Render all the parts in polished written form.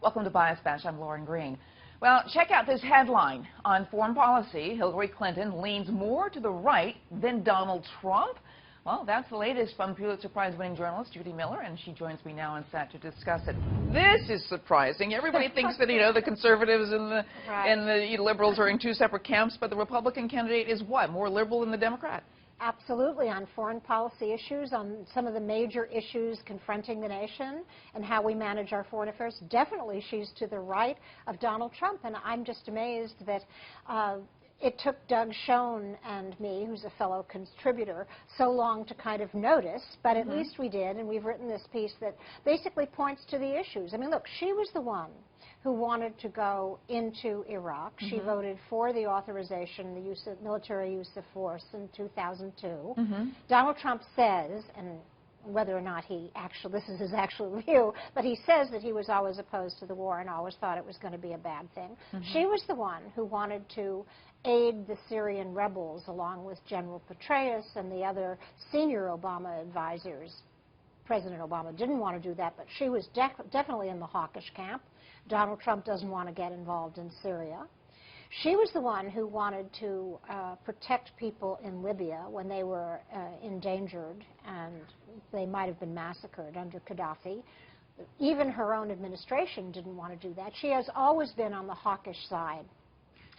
Welcome to Bias Bash. I'm Lauren Green. Well, check out this headline. On foreign policy, Hillary Clinton leans more to the right than Donald Trump. Well, that's the latest from Pulitzer Prize-winning journalist Judy Miller, and she joins me now on set to discuss it. This is surprising. Everybody thinks that, the conservatives and the liberals are in two separate camps, but the Republican candidate is what? More liberal than the Democrat? Absolutely, on foreign policy issues, on some of the major issues confronting the nation and how we manage our foreign affairs. Definitely she's to the right of Donald Trump, and I'm just amazed that it took Doug Schoen and me, who's a fellow contributor, so long to kind of notice, but at least we did, and we've written this piece that basically points to the issues. I mean, look, she was the one who wanted to go into Iraq. She voted for the authorization, the use of military use of force in 2002. Donald Trump says, and whether or not this is his actual view, but he says that he was always opposed to the war and always thought it was going to be a bad thing. She was the one who wanted to aid the Syrian rebels along with General Petraeus and the other senior Obama advisors. President Obama didn't want to do that, but she was definitely in the hawkish camp. Donald Trump doesn't want to get involved in Syria. She was the one who wanted to protect people in Libya when they were endangered and they might have been massacred under Gaddafi. Even her own administration didn't want to do that. She has always been on the hawkish side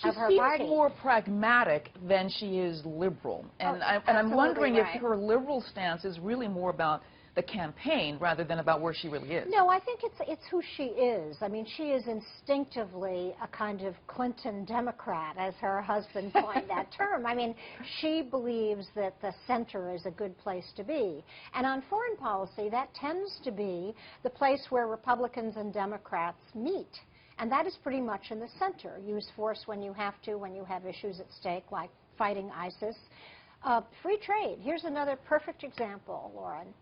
of her party. She's more pragmatic than she is liberal. And I'm wondering if her liberal stance is really more about the campaign rather than about where she really is. No, I think it's who she is. I mean, she is instinctively a kind of Clinton Democrat, as her husband coined that term. I mean, she believes that the center is a good place to be. And on foreign policy, that tends to be the place where Republicans and Democrats meet. And that is pretty much in the center. Use force when you have to, when you have issues at stake, like fighting ISIS. Free trade. Here's another perfect example, Lauren.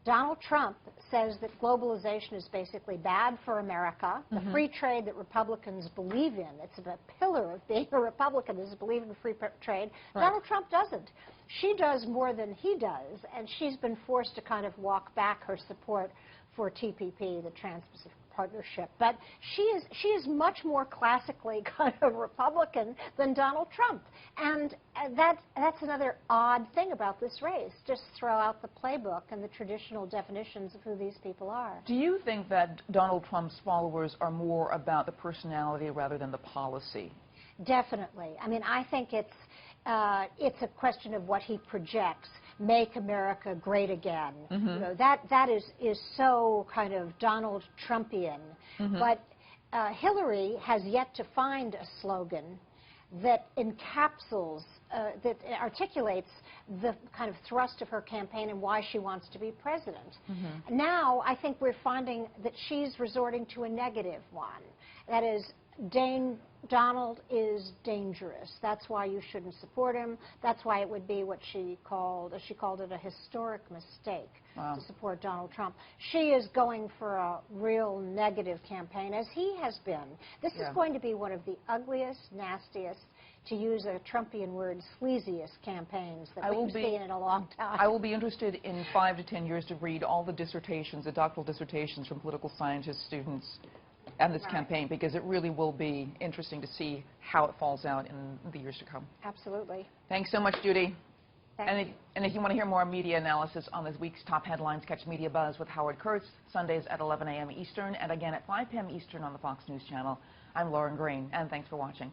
Donald Trump says that globalization is basically bad for America. The free trade that Republicans believe in, it's a pillar of being a Republican, is believe in free trade. Donald Trump doesn't. She does more than he does, and she's been forced to kind of walk back her support for TPP, the Trans-Pacific Partnership. But she is much more classically kind of Republican than Donald Trump. And that's another odd thing about this race. Just throw out the playbook and the traditional definitions of who these people are. Do you think that Donald Trump's followers are more about the personality rather than the policy? Definitely. I mean, I think it's a question of what he projects. Make America great again. You know, that is so kind of Donald Trumpian. But Hillary has yet to find a slogan that encapsulates, that articulates the kind of thrust of her campaign and why she wants to be president. Now, I think we're finding that she's resorting to a negative one. That is, Donald is dangerous. That's why you shouldn't support him. That's why it would be what she called it, a historic mistake to support Donald Trump. She is going for a real negative campaign, as he has been. This is going to be one of the ugliest, nastiest, to use a Trumpian word, sleaziest campaigns that we've seen in a long time. I will be interested in 5 to 10 years to read all the dissertations, the doctoral dissertations from political scientists, students, and this campaign, because it really will be interesting to see how it falls out in the years to come. Absolutely. Thanks so much, Judy. Thank you. And if you want to hear more media analysis on this week's top headlines, catch Media Buzz with Howard Kurtz, Sundays at 11 a.m. Eastern, and again at 5 p.m. Eastern on the Fox News Channel. I'm Lauren Green, and thanks for watching.